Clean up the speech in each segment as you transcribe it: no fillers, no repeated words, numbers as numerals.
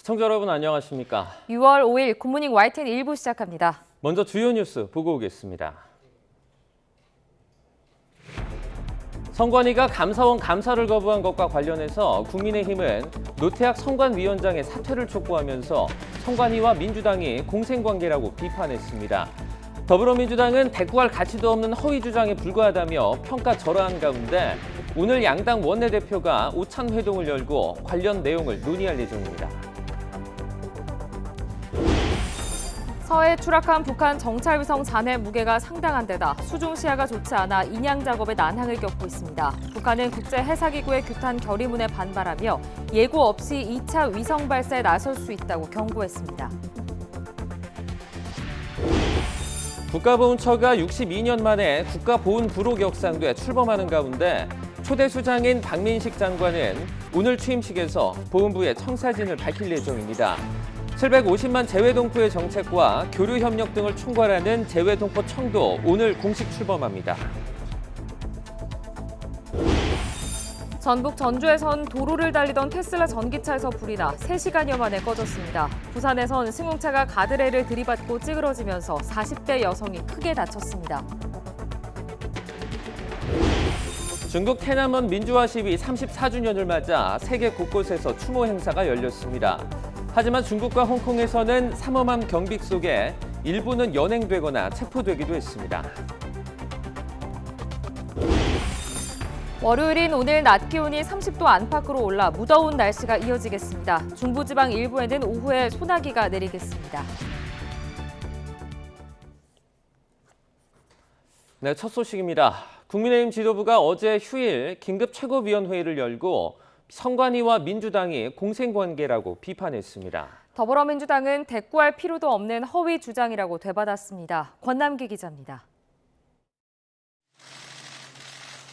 시청자 여러분 안녕하십니까? 6월 5일 굿모닝 YTN 1부 시작합니다. 먼저 주요 뉴스 보고 오겠습니다. 선관위가 감사원 감사를 거부한 것과 관련해서 국민의힘은 노태학 선관위원장의 사퇴를 촉구하면서 선관위와 민주당이 공생관계라고 비판했습니다. 더불어민주당은 대꾸할 가치도 없는 허위 주장에 불과하다며 평가절하한 가운데 오늘 양당 원내대표가 오찬 회동을 열고 관련 내용을 논의할 예정입니다. 서해에 추락한 북한 정찰위성 잔해 무게가 상당한 데다 수중 시야가 좋지 않아 인양 작업에 난항을 겪고 있습니다. 북한은 국제해사기구의 규탄 결의문에 반발하며 예고 없이 2차 위성 발사에 나설 수 있다고 경고했습니다. 국가보훈처가 62년 만에 국가보훈부로 격상돼 출범하는 가운데 초대 수장인 박민식 장관은 오늘 취임식에서 보훈부의 청사진을 밝힐 예정입니다. 750만 재외동포의 정책과 교류 협력 등을 총괄하는 재외동포 청도 오늘 공식 출범합니다. 전북 전주에선 도로를 달리던 테슬라 전기차에서 불이 나 3시간여 만에 꺼졌습니다. 부산에선 승용차가 가드레일을 들이받고 찌그러지면서 40대 여성이 크게 다쳤습니다. 중국 태난먼 민주화 시위 34주년을 맞아 세계 곳곳에서 추모 행사가 열렸습니다. 하지만 중국과 홍콩에서는 삼엄한 경비 속에 일부는 연행되거나 체포되기도 했습니다. 월요일인 오늘 낮 기온이 30도 안팎으로 올라 무더운 날씨가 이어지겠습니다. 중부지방 일부에는 오후에 소나기가 내리겠습니다. 네, 첫 소식입니다. 국민의힘 지도부가 어제 휴일 긴급 최고위원회의를 열고 선관위와 민주당이 공생관계라고 비판했습니다. 더불어민주당은 대꾸할 필요도 없는 허위 주장이라고 되받았습니다. 권남기 기자입니다.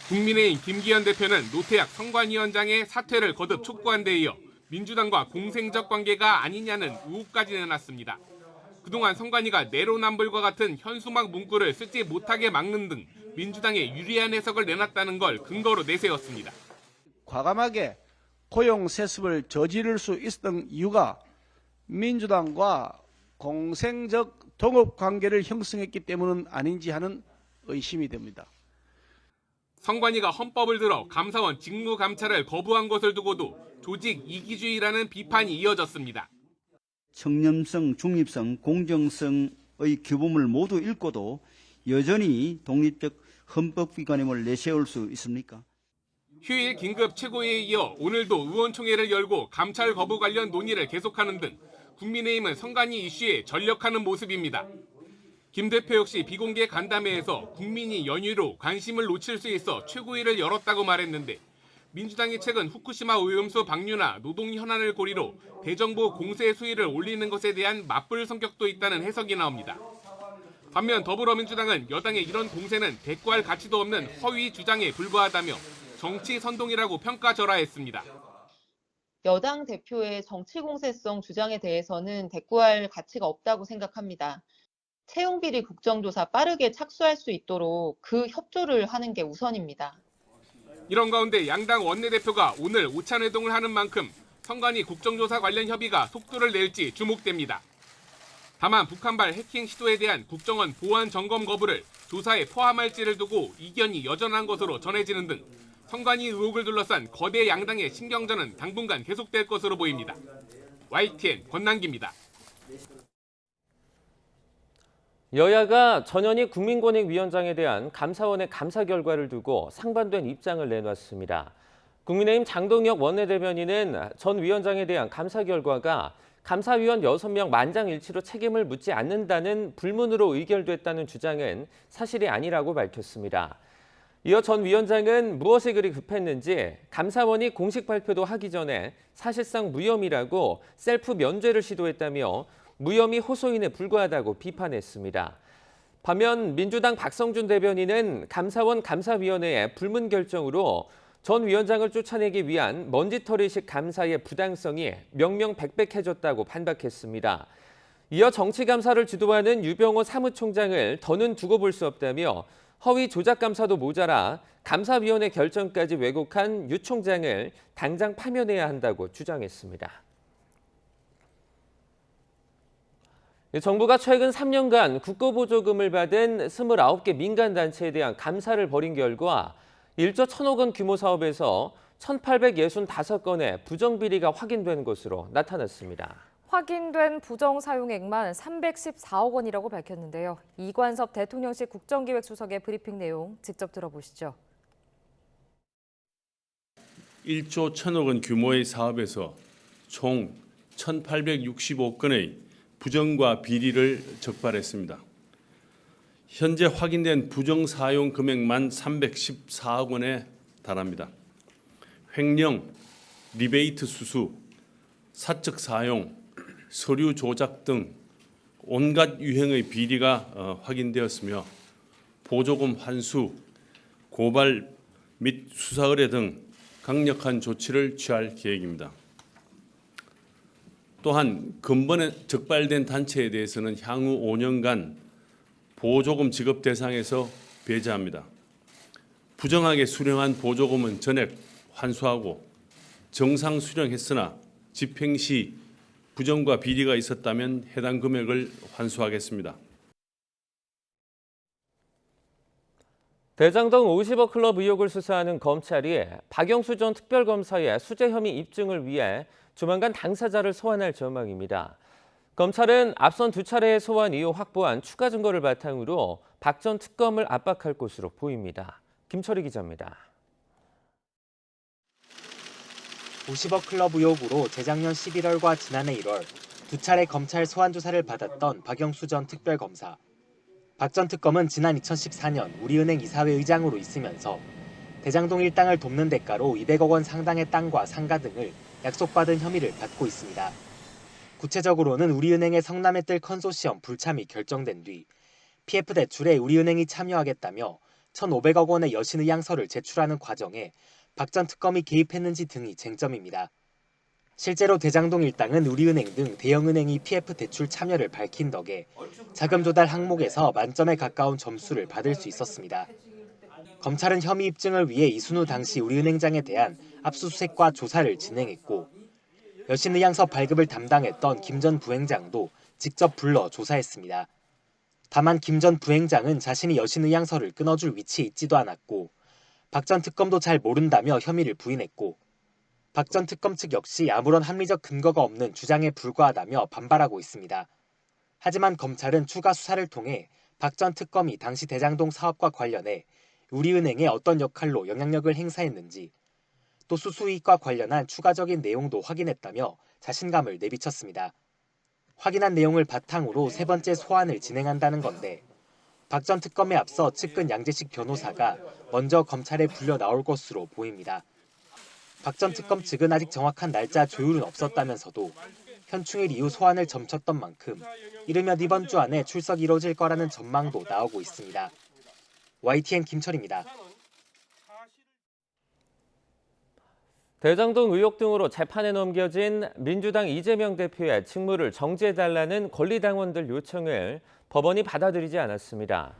국민의힘 김기현 대표는 노태학 선관위원장의 사퇴를 거듭 촉구한 데 이어 민주당과 공생적 관계가 아니냐는 의혹까지 내놨습니다. 그동안 선관위가 내로남불과 같은 현수막 문구를 쓰지 못하게 막는 등 민주당에 유리한 해석을 내놨다는 걸 근거로 내세웠습니다. 과감하게 고용 세습을 저지를 수 있었던 이유가 민주당과 공생적 동업 관계를 형성했기 때문은 아닌지 하는 의심이 됩니다. 선관위가 헌법을 들어 감사원 직무 감찰을 거부한 것을 두고도 조직 이기주의라는 비판이 이어졌습니다. 청렴성, 중립성, 공정성의 규범을 모두 읽고도 여전히 독립적 헌법기관임을 내세울 수 있습니까? 휴일 긴급 최고회의에 이어 오늘도 의원총회를 열고 감찰 거부 관련 논의를 계속하는 등 국민의힘은 선관위 이슈에 전력하는 모습입니다. 김 대표 역시 비공개 간담회에서 국민이 연휴로 관심을 놓칠 수 있어 최고회의를 열었다고 말했는데 민주당이 최근 후쿠시마 오염수 방류나 노동 현안을 고리로 대정부 공세 수위를 올리는 것에 대한 맞불 성격도 있다는 해석이 나옵니다. 반면 더불어민주당은 여당의 이런 공세는 대꾸할 가치도 없는 허위 주장에 불과하다며 정치 선동이라고 평가절하했습니다. 여당 대표의 정치 공세성 주장에 대해서는 대꾸할 가치가 없다고 생각합니다. 채용비리 국정조사 빠르게 착수할 수 있도록 그 협조를 하는 게 우선입니다. 이런 가운데 양당 원내대표가 오늘 오찬회동을 하는 만큼 선관위 국정조사 관련 협의가 속도를 낼지 주목됩니다. 다만 북한발 해킹 시도에 대한 국정원 보안 점검 거부를 조사에 포함할지를 두고 이견이 여전한 것으로 전해지는 등 선관위 의혹을 둘러싼 거대 양당의 신경전은 당분간 계속될 것으로 보입니다. YTN 권남기입니다. 여야가 전현희 국민권익위원장에 대한 감사원의 감사 결과를 두고 상반된 입장을 내놨습니다. 국민의힘 장동혁 원내대변인은 전 위원장에 대한 감사 결과가 감사위원 6명 만장일치로 책임을 묻지 않는다는 불문으로 의결됐다는 주장은 사실이 아니라고 밝혔습니다. 이어 전 위원장은 무엇이 그리 급했는지 감사원이 공식 발표도 하기 전에 사실상 무혐의라고 셀프 면죄를 시도했다며 무혐의 호소인에 불과하다고 비판했습니다. 반면 민주당 박성준 대변인은 감사원 감사위원회의 불문 결정으로 전 위원장을 쫓아내기 위한 먼지털이식 감사의 부당성이 명명백백해졌다고 반박했습니다. 이어 정치감사를 주도하는 유병호 사무총장을 더는 두고 볼 수 없다며 허위 조작 감사도 모자라 감사위원회 결정까지 왜곡한 유 총장을 당장 파면해야 한다고 주장했습니다. 정부가 최근 3년간 국고보조금을 받은 29개 민간단체에 대한 감사를 벌인 결과 1조 1,000억 원 규모 사업에서 1,865건의 부정비리가 확인된 것으로 나타났습니다. 확인된 부정 사용액만 314억 원이라고 밝혔는데요. 이관섭 대통령실 국정기획수석의 브리핑 내용 직접 들어보시죠. 1조 1,000억 원 규모의 사업에서 총 1,865건의 부정과 비리를 적발했습니다. 현재 확인된 부정 사용 금액만 314억 원에 달합니다. 횡령, 리베이트 수수, 사적 사용, 서류 조작 등 온갖 유형의 비리가 확인되었으며 보조금 환수, 고발 및 수사 의뢰 등 강력한 조치를 취할 계획입니다. 또한 근본에 적발된 단체에 대해서는 향후 5년간 보조금 지급 대상에서 배제합니다. 부정하게 수령한 보조금은 전액 환수하고 정상 수령했으나 집행 시 부정과 비리가 있었다면 해당 금액을 환수하겠습니다. 대장동 50억 클럽 의혹을 수사하는 검찰이 박영수 전 특별검사의 수재 혐의 입증을 위해 조만간 당사자를 소환할 전망입니다. 검찰은 앞선 2차례의 소환 이후 확보한 추가 증거를 바탕으로 박 전 특검을 압박할 것으로 보입니다. 김철희 기자입니다. 50억 클럽 의혹으로 재작년 11월과 지난해 1월 2차례 검찰 소환 조사를 받았던 박영수 전 특별검사. 박 전 특검은 지난 2014년 우리은행 이사회 의장으로 있으면서 대장동 일당을 돕는 대가로 200억 원 상당의 땅과 상가 등을 약속받은 혐의를 받고 있습니다. 구체적으로는 우리은행의 성남에 뜰 컨소시엄 불참이 결정된 뒤 PF 대출에 우리은행이 참여하겠다며 1,500억 원의 여신의향서를 제출하는 과정에 박 전 특검이 개입했는지 등이 쟁점입니다. 실제로 대장동 일당은 우리은행 등 대형은행이 PF 대출 참여를 밝힌 덕에 자금 조달 항목에서 만점에 가까운 점수를 받을 수 있었습니다. 검찰은 혐의 입증을 위해 이순우 당시 우리은행장에 대한 압수수색과 조사를 진행했고 여신의향서 발급을 담당했던 김 전 부행장도 직접 불러 조사했습니다. 다만 김 전 부행장은 자신이 여신의향서를 끊어줄 위치에 있지도 않았고 박 전 특검도 잘 모른다며 혐의를 부인했고 박 전 특검 측 역시 아무런 합리적 근거가 없는 주장에 불과하다며 반발하고 있습니다. 하지만 검찰은 추가 수사를 통해 박 전 특검이 당시 대장동 사업과 관련해 우리은행에 어떤 역할로 영향력을 행사했는지 또 수수이익과 관련한 추가적인 내용도 확인했다며 자신감을 내비쳤습니다. 확인한 내용을 바탕으로 세 번째 소환을 진행한다는 건데 박 전 특검에 앞서 측근 양재식 변호사가 먼저 검찰에 불려 나올 것으로 보입니다. 박 전 특검 측은 아직 정확한 날짜 조율은 없었다면서도 현충일 이후 소환을 점쳤던 만큼 이르면 이번 주 안에 출석이 이뤄질 거라는 전망도 나오고 있습니다. YTN 김철입니다. 대장동 의혹 등으로 재판에 넘겨진 민주당 이재명 대표의 직무를 정지해달라는 권리당원들 요청을 법원이 받아들이지 않았습니다.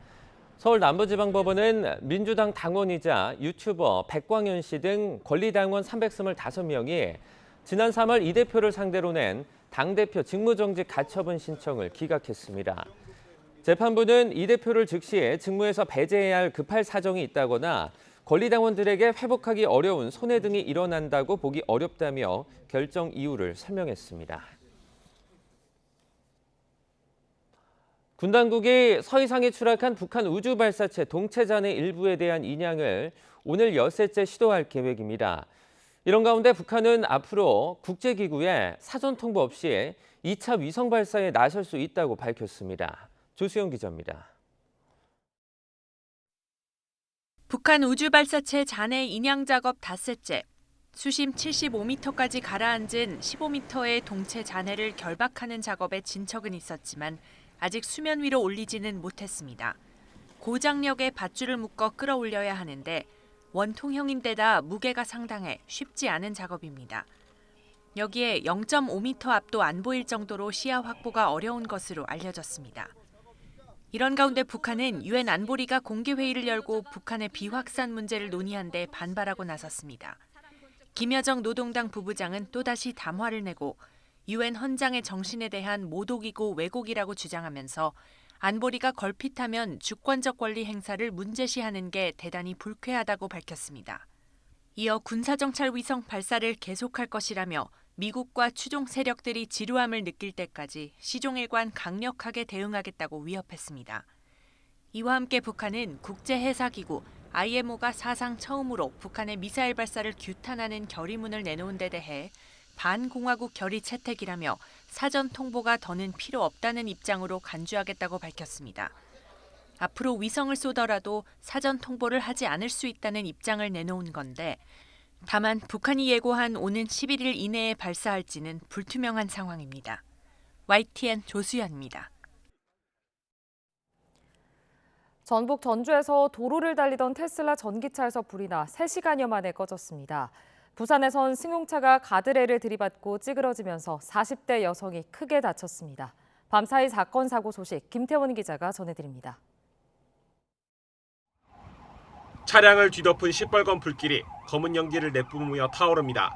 서울 남부지방법원은 민주당 당원이자 유튜버 백광현 씨 등 권리당원 325명이 지난 3월 이 대표를 상대로 낸 당대표 직무정지 가처분 신청을 기각했습니다. 재판부는 이 대표를 즉시 직무에서 배제해야 할 급할 사정이 있다거나 권리당원들에게 회복하기 어려운 손해 등이 일어난다고 보기 어렵다며 결정 이유를 설명했습니다. 군 당국이 서해상에 추락한 북한 우주발사체 동체잔해 일부에 대한 인양을 오늘 엿새째 시도할 계획입니다. 이런 가운데 북한은 앞으로 국제기구에 사전 통보 없이 2차 위성 발사에 나설 수 있다고 밝혔습니다. 조수영 기자입니다. 북한 우주발사체 잔해 인양 작업 닷새째. 수심 75m까지 가라앉은 15m의 동체 잔해를 결박하는 작업에 진척은 있었지만 아직 수면 위로 올리지는 못했습니다. 고장력의 밧줄을 묶어 끌어올려야 하는데 원통형인데다 무게가 상당해 쉽지 않은 작업입니다. 여기에 0.5m 앞도 안 보일 정도로 시야 확보가 어려운 것으로 알려졌습니다. 이런 가운데 북한은 유엔 안보리가 공개회의를 열고 북한의 비확산 문제를 논의한 데 반발하고 나섰습니다. 김여정 노동당 부부장은 또다시 담화를 내고 유엔 헌장의 정신에 대한 모독이고 왜곡이라고 주장하면서 안보리가 걸핏하면 주권적 권리 행사를 문제시하는 게 대단히 불쾌하다고 밝혔습니다. 이어 군사정찰 위성 발사를 계속할 것이라며 미국과 추종 세력들이 지루함을 느낄 때까지 시종일관 강력하게 대응하겠다고 위협했습니다. 이와 함께 북한은 국제해사기구 IMO가 사상 처음으로 북한의 미사일 발사를 규탄하는 결의문을 내놓은 데 대해 반공화국 결의 채택이라며 사전 통보가 더는 필요 없다는 입장으로 간주하겠다고 밝혔습니다. 앞으로 위성을 쏘더라도 사전 통보를 하지 않을 수 있다는 입장을 내놓은 건데 다만 북한이 예고한 오는 11일 이내에 발사할지는 불투명한 상황입니다. YTN 조수연입니다. 전북 전주에서 도로를 달리던 테슬라 전기차에서 불이 나 3시간여 만에 꺼졌습니다. 부산에선 승용차가 가드레일을 들이받고 찌그러지면서 40대 여성이 크게 다쳤습니다. 밤사이 사건 사고 소식 김태원 기자가 전해드립니다. 차량을 뒤덮은 시뻘건 불길이 검은 연기를 내뿜으며 타오릅니다.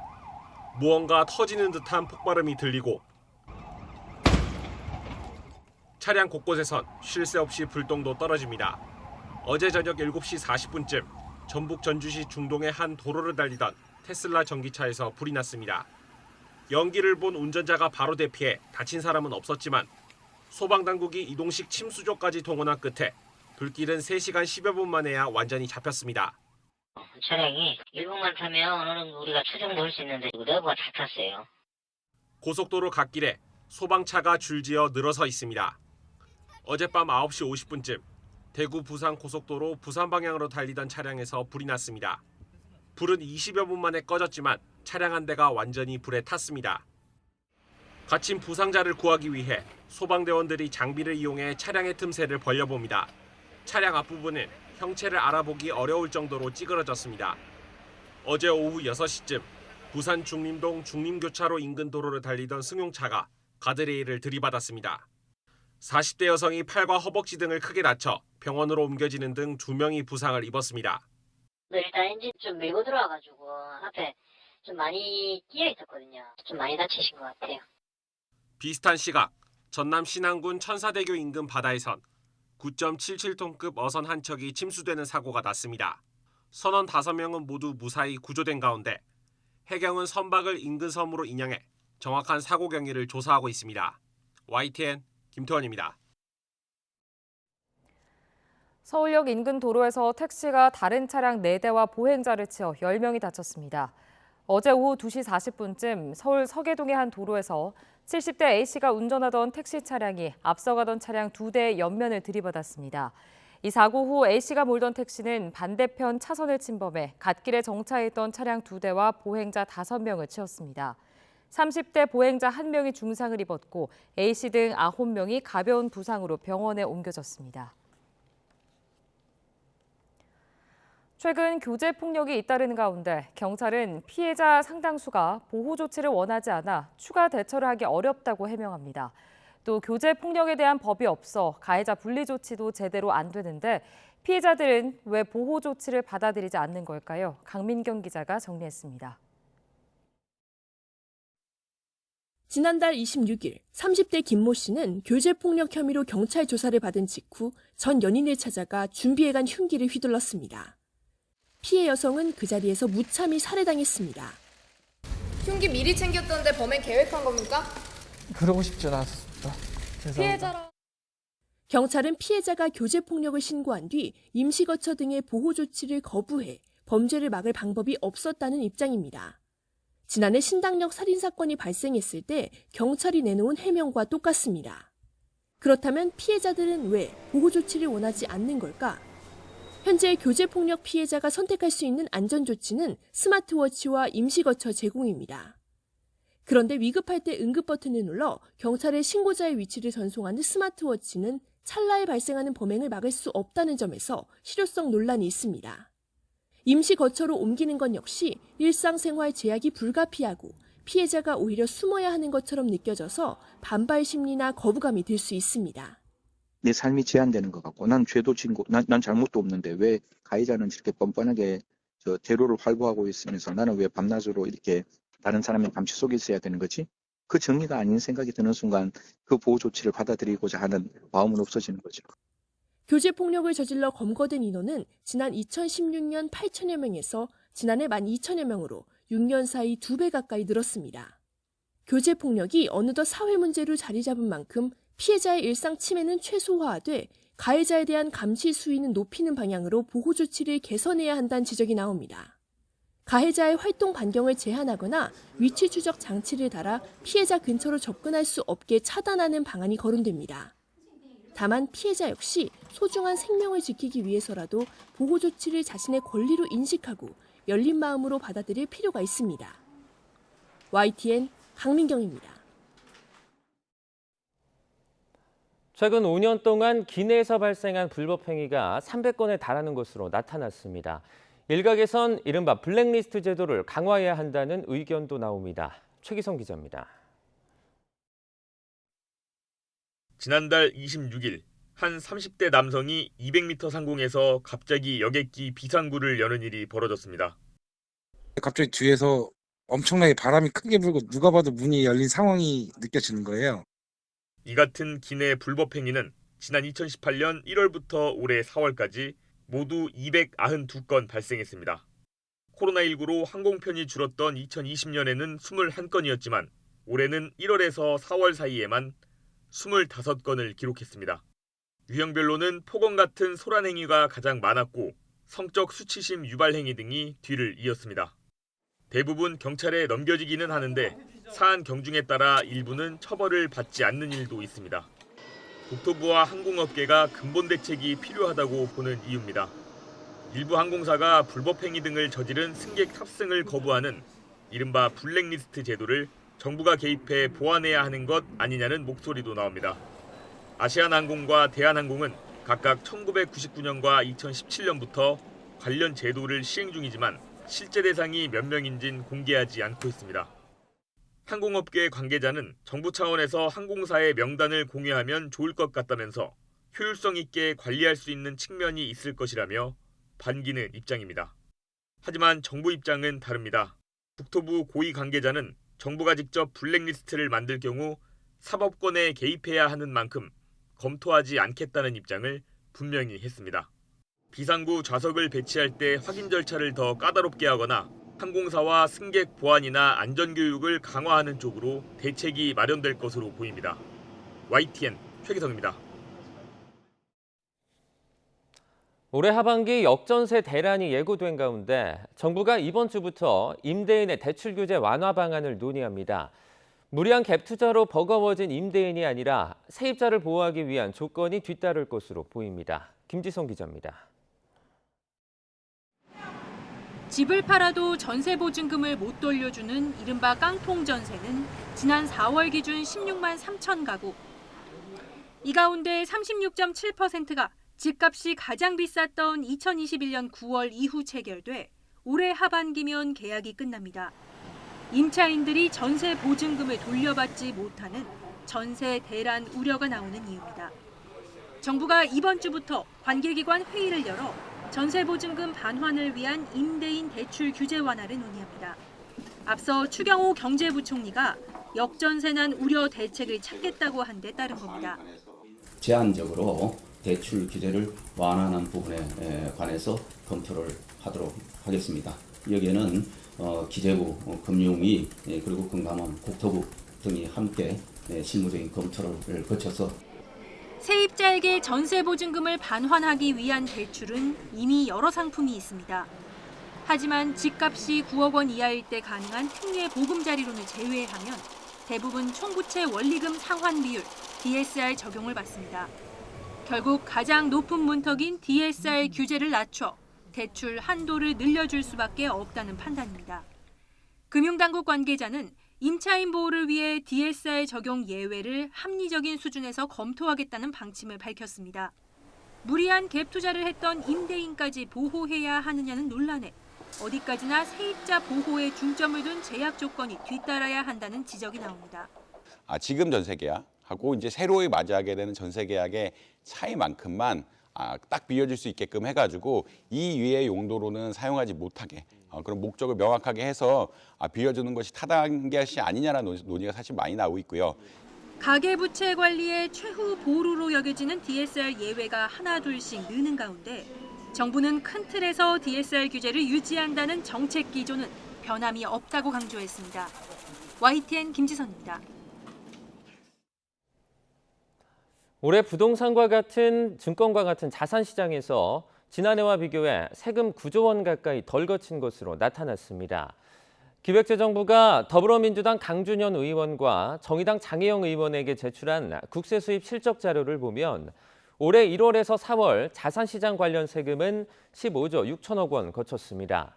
무언가 터지는 듯한 폭발음이 들리고 차량 곳곳에선 쉴 새 없이 불똥도 떨어집니다. 어제 저녁 7시 40분쯤 전북 전주시 중동의 한 도로를 달리던 테슬라 전기차에서 불이 났습니다. 연기를 본 운전자가 바로 대피해 다친 사람은 없었지만 소방당국이 이동식 침수조까지 동원한 끝에 불길은 3시간 10여 분 만에야 완전히 잡혔습니다. 차량이 1분만 타면 우리가 추정도 할 수 있는데 내부가 다 탔어요. 고속도로 갓길에 소방차가 줄지어 늘어서 있습니다. 어젯밤 9시 50분쯤 대구 부산 고속도로 부산 방향으로 달리던 차량에서 불이 났습니다. 불은 20여 분 만에 꺼졌지만 차량 한 대가 완전히 불에 탔습니다. 갇힌 부상자를 구하기 위해 소방대원들이 장비를 이용해 차량의 틈새를 벌려봅니다. 차량 앞부분은 형체를 알아보기 어려울 정도로 찌그러졌습니다. 어제 오후 6시쯤 부산 중림동 중림교차로 인근 도로를 달리던 승용차가 가드레일을 들이받았습니다. 40대 여성이 팔과 허벅지 등을 크게 다쳐 병원으로 옮겨지는 등 2명이 부상을 입었습니다. 일단 엔진 좀 밀고 들어와가지고 앞에 좀 많이 끼어 있었거든요. 좀 많이 다치신 것 같아요. 비슷한 시각 전남 신안군 천사대교 인근 바다에선 9.77톤급 어선 한 척이 침수되는 사고가 났습니다. 선원 5명은 모두 무사히 구조된 가운데 해경은 선박을 인근 섬으로 인양해 정확한 사고 경위를 조사하고 있습니다. YTN 김태원입니다. 서울역 인근 도로에서 택시가 다른 차량 4대와 보행자를 치어 10명이 다쳤습니다. 어제 오후 2시 40분쯤 서울 서계동의 한 도로에서 70대 A씨가 운전하던 택시 차량이 앞서가던 차량 2대의 옆면을 들이받았습니다. 이 사고 후 A씨가 몰던 택시는 반대편 차선을 침범해 갓길에 정차해 있던 차량 2대와 보행자 5명을 치었습니다. 30대 보행자 1명이 중상을 입었고 A씨 등 9명이 가벼운 부상으로 병원에 옮겨졌습니다. 최근 교제 폭력이 잇따르는 가운데 경찰은 피해자 상당수가 보호 조치를 원하지 않아 추가 대처를 하기 어렵다고 해명합니다. 또 교제 폭력에 대한 법이 없어 가해자 분리 조치도 제대로 안 되는데 피해자들은 왜 보호 조치를 받아들이지 않는 걸까요? 강민경 기자가 정리했습니다. 지난달 26일 30대 김모 씨는 교제폭력 혐의로 경찰 조사를 받은 직후 전 연인을 찾아가 준비해간 흉기를 휘둘렀습니다. 피해 여성은 그 자리에서 무참히 살해당했습니다. 흉기 미리 챙겼던데 범행 계획한 겁니까? 그러고 싶진 않았습니다. 피해자라. 경찰은 피해자가 교제폭력을 신고한 뒤 임시거처 등의 보호 조치를 거부해 범죄를 막을 방법이 없었다는 입장입니다. 지난해 신당역 살인사건이 발생했을 때 경찰이 내놓은 해명과 똑같습니다. 그렇다면 피해자들은 왜 보호 조치를 원하지 않는 걸까? 현재 교제폭력 피해자가 선택할 수 있는 안전조치는 스마트워치와 임시거처 제공입니다. 그런데 위급할 때 응급 버튼을 눌러 경찰의 신고자의 위치를 전송하는 스마트워치는 찰나에 발생하는 범행을 막을 수 없다는 점에서 실효성 논란이 있습니다. 임시거처로 옮기는 건 역시 일상생활 제약이 불가피하고 피해자가 오히려 숨어야 하는 것처럼 느껴져서 반발 심리나 거부감이 들 수 있습니다. 내 삶이 제한되는 것 같고 난 죄도 진고 난 잘못도 없는데 왜 가해자는 저렇게 뻔뻔하게 저 테러를 활보하고 있으면서 나는 왜 밤낮으로 이렇게 다른 사람의 감시 속에 있어야 되는 거지? 그 정의가 아닌 생각이 드는 순간 그 보호 조치를 받아들이고자 하는 마음은 없어지는 거죠. 교제 폭력을 저질러 검거된 인원은 지난 2016년 8천여 명에서 지난해 12,000여 명으로 6년 사이 2배 가까이 늘었습니다. 교제 폭력이 어느덧 사회 문제로 자리 잡은 만큼 피해자의 일상 침해는 최소화돼 가해자에 대한 감시 수위는 높이는 방향으로 보호 조치를 개선해야 한다는 지적이 나옵니다. 가해자의 활동 반경을 제한하거나 위치 추적 장치를 달아 피해자 근처로 접근할 수 없게 차단하는 방안이 거론됩니다. 다만 피해자 역시 소중한 생명을 지키기 위해서라도 보호 조치를 자신의 권리로 인식하고 열린 마음으로 받아들일 필요가 있습니다. YTN 강민경입니다. 최근 5년 동안 기내에서 발생한 불법 행위가 300건에 달하는 것으로 나타났습니다. 일각에선 이른바 블랙리스트 제도를 강화해야 한다는 의견도 나옵니다. 최기성 기자입니다. 지난달 26일 한 30대 남성이 200m 상공에서 갑자기 여객기 비상구를 여는 일이 벌어졌습니다. 갑자기 뒤에서 엄청나게 바람이 크게 불고 누가 봐도 문이 열린 상황이 느껴지는 거예요. 이 같은 기내 불법 행위는 지난 2018년 1월부터 올해 4월까지 모두 292건 발생했습니다. 코로나19로 항공편이 줄었던 2020년에는 21건이었지만 올해는 1월에서 4월 사이에만 25건을 기록했습니다. 유형별로는 폭언 같은 소란 행위가 가장 많았고 성적 수치심 유발 행위 등이 뒤를 이었습니다. 대부분 경찰에 넘겨지기는 하는데 사안 경중에 따라 일부는 처벌을 받지 않는 일도 있습니다. 국토부와 항공업계가 근본 대책이 필요하다고 보는 이유입니다. 일부 항공사가 불법 행위 등을 저지른 승객 탑승을 거부하는 이른바 블랙리스트 제도를 정부가 개입해 보완해야 하는 것 아니냐는 목소리도 나옵니다. 아시아나항공과 대한항공은 각각 1999년과 2017년부터 관련 제도를 시행 중이지만 실제 대상이 몇 명인지는 공개하지 않고 있습니다. 항공업계 관계자는 정부 차원에서 항공사의 명단을 공유하면 좋을 것 같다면서 효율성 있게 관리할 수 있는 측면이 있을 것이라며 반기는 입장입니다. 하지만 정부 입장은 다릅니다. 국토부 고위 관계자는 정부가 직접 블랙리스트를 만들 경우 사법권에 개입해야 하는 만큼 검토하지 않겠다는 입장을 분명히 했습니다. 비상구 좌석을 배치할 때 확인 절차를 더 까다롭게 하거나 항공사와 승객 보안이나 안전교육을 강화하는 쪽으로 대책이 마련될 것으로 보입니다. YTN 최기성입니다. 올해 하반기 역전세 대란이 예고된 가운데 정부가 이번 주부터 임대인의 대출 규제 완화 방안을 논의합니다. 무리한 갭 투자로 버거워진 임대인이 아니라 세입자를 보호하기 위한 조건이 뒤따를 것으로 보입니다. 김지성 기자입니다. 집을 팔아도 전세 보증금을 못 돌려주는 이른바 깡통 전세는 지난 4월 기준 16만 3천 가구. 이 가운데 36.7%가 집값이 가장 비쌌던 2021년 9월 이후 체결돼 올해 하반기면 계약이 끝납니다. 임차인들이 전세 보증금을 돌려받지 못하는 전세 대란 우려가 나오는 이유입니다. 정부가 이번 주부터 관계기관 회의를 열어 전세 보증금 반환을 위한 임대인 대출 규제 완화를 논의합니다. 앞서 추경호 경제부총리가 역전세난 우려 대책을 찾겠다고 한 데 따른 겁니다. 제한적으로 대출 규제를 완화하는 부분에 관해서 검토를 하도록 하겠습니다. 여기에는 기재부, 금융위, 그리고 금감원, 국토부 등이 함께 실무적인 검토를 거쳐서 세입자에게 전세 보증금을 반환하기 위한 대출은 이미 여러 상품이 있습니다. 하지만 집값이 9억 원 이하일 때 가능한 특례 보금자리론을 제외하면 대부분 총부채 원리금 상환 비율, DSR 적용을 받습니다. 결국 가장 높은 문턱인 DSR 규제를 낮춰 대출 한도를 늘려줄 수밖에 없다는 판단입니다. 금융당국 관계자는 임차인 보호를 위해 DSR 적용 예외를 합리적인 수준에서 검토하겠다는 방침을 밝혔습니다. 무리한 갭 투자를 했던 임대인까지 보호해야 하느냐는 논란에 어디까지나 세입자 보호에 중점을 둔 제약 조건이 뒤따라야 한다는 지적이 나옵니다. 지금 전세 계약하고 이제 새로 맞이하게 되는 전세 계약의 차이만큼만 딱 비워질 수 있게끔 해가지고 이 위의 용도로는 사용하지 못하게 그런 목적을 명확하게 해서 빌려주는 것이 타당한 것이 아니냐라는 논의가 사실 많이 나오고 있고요. 가계부채 관리의 최후 보루로 여겨지는 DSR 예외가 하나둘씩 느는 가운데 정부는 큰 틀에서 DSR 규제를 유지한다는 정책 기조는 변함이 없다고 강조했습니다. YTN 김지선입니다. 올해 부동산과 같은 증권과 같은 자산 시장에서 지난해와 비교해 세금 9조 원 가까이 덜 거친 것으로 나타났습니다. 기획재정부가 더불어민주당 강준현 의원과 정의당 장혜영 의원에게 제출한 국세 수입 실적 자료를 보면 올해 1월에서 4월 자산시장 관련 세금은 15조 6천억 원 거쳤습니다.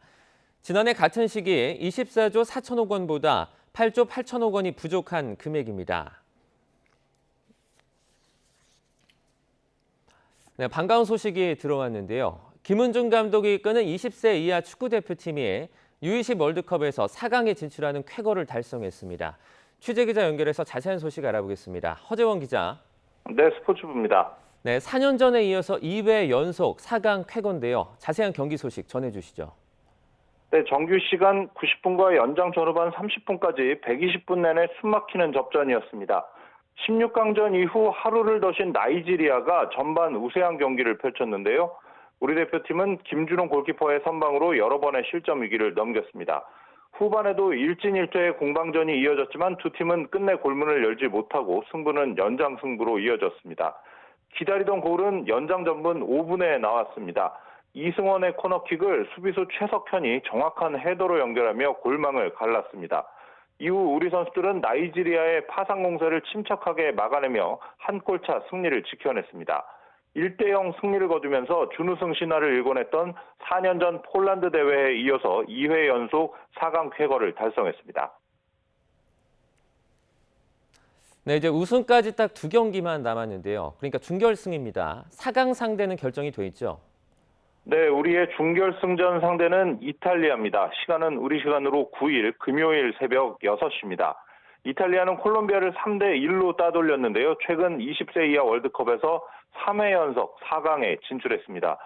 지난해 같은 시기 24조 4천억 원보다 8조 8천억 원이 부족한 금액입니다. 네, 반가운 소식이 들어왔는데요. 김은중 감독이 이끄는 20세 이하 축구대표팀이 U20 월드컵에서 4강에 진출하는 쾌거를 달성했습니다. 취재기자 연결해서 자세한 소식 알아보겠습니다. 허재원 기자. 네, 스포츠부입니다. 네, 4년 전에 이어서 2회 연속 4강 쾌거인데요. 자세한 경기 소식 전해주시죠. 네, 정규 시간 90분과 연장 전후반 30분까지 120분 내내 숨막히는 접전이었습니다. 16강전 이후 하루를 더 쉰 나이지리아가 전반 우세한 경기를 펼쳤는데요. 우리 대표팀은 김준호 골키퍼의 선방으로 여러 번의 실점 위기를 넘겼습니다. 후반에도 일진일퇴의 공방전이 이어졌지만 두 팀은 끝내 골문을 열지 못하고 승부는 연장 승부로 이어졌습니다. 기다리던 골은 연장 전분 5분에 나왔습니다. 이승원의 코너킥을 수비수 최석현이 정확한 헤더로 연결하며 골망을 갈랐습니다. 이후 우리 선수들은 나이지리아의 파상 공세를 침착하게 막아내며 한 골차 승리를 지켜냈습니다. 1대0 승리를 거두면서 준우승 신화를 일궈냈던 4년 전 폴란드 대회에 이어서 2회 연속 4강 쾌거를 달성했습니다. 네, 이제 우승까지 딱 2경기만 남았는데요. 그러니까 준결승입니다. 4강 상대는 결정이 돼 있죠? 네, 우리의 준결승전 상대는 이탈리아입니다. 시간은 우리 시간으로 9일 금요일 새벽 6시입니다. 이탈리아는 콜롬비아를 3대1로 따돌렸는데요. 최근 20세 이하 월드컵에서 3회 연속 4강에 진출했습니다.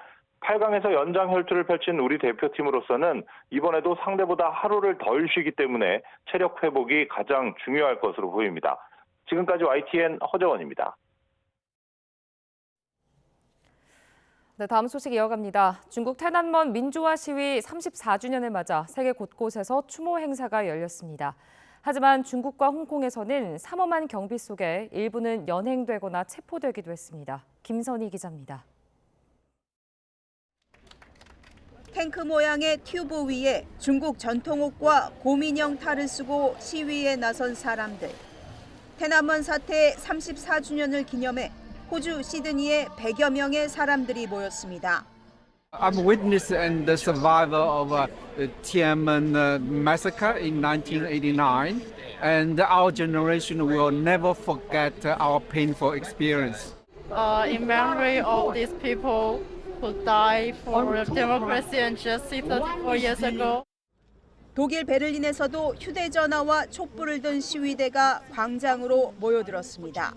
8강에서 연장 혈투를 펼친 우리 대표팀으로서는 이번에도 상대보다 하루를 덜 쉬기 때문에 체력 회복이 가장 중요할 것으로 보입니다. 지금까지 YTN 허재원입니다. 네, 다음 소식 이어갑니다. 중국 태난먼 민주화 시위 34주년을 맞아 세계 곳곳에서 추모 행사가 열렸습니다. 하지만 중국과 홍콩에서는 삼엄한 경비 속에 일부는 연행되거나 체포되기도 했습니다. 김선희 기자입니다. 탱크 모양의 튜브 위에 중국 전통옷과 고민형 탈을 쓰고 시위에 나선 사람들. 태난먼 사태 34주년을 기념해 호주 시드니에 100여 명의 사람들이 모였습니다. I'm a witness and the survivor of the Tiananmen massacre in 1989, and our generation will never forget our painful experience. In memory of these people who died for democracy and justice 34 years ago. 독일 베를린에서도 휴대전화와 촛불을 든 시위대가 광장으로 모여들었습니다.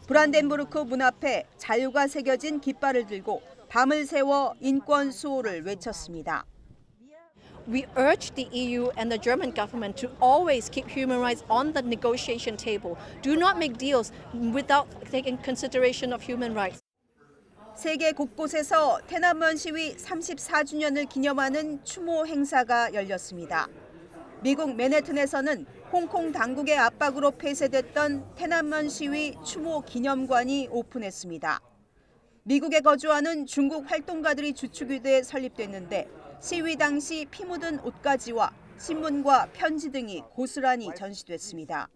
브란덴부르크 문 앞에 자유가 새겨진 깃발을 들고 밤을 새워 인권 수호를 외쳤습니다. We urge the EU and the German government to always keep human rights on the negotiation table. Do not make deals without taking consideration of human rights. 세계 곳곳에서 태난먼 시위 34주년을 기념하는 추모 행사가 열렸습니다. 미국 맨해튼에서는 홍콩 당국의 압박으로 폐쇄됐던 태난먼 시위 추모 기념관이 오픈했습니다. 미국에 거주하는 중국 활동가들이 주축이 돼 설립됐는데 시위 당시 피 묻은 옷가지와 신문과 편지 등이 고스란히 전시됐습니다.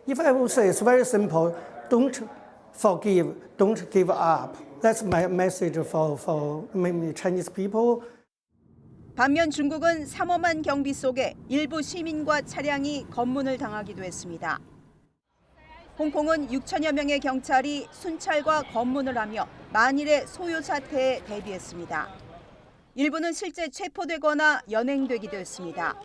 If I will say it's very simple, don't forgive, don't give up. That's my message for many Chinese people. 반면 중국은 삼엄한 경비 속에 일부 시민과 차량이 검문을 당하기도 했습니다. 홍콩은 6천여 명의 경찰이 순찰과 검문을 하며 만일의 소요 사태에 대비했습니다. 일부는 실제 체포되거나 연행되기도 했습니다.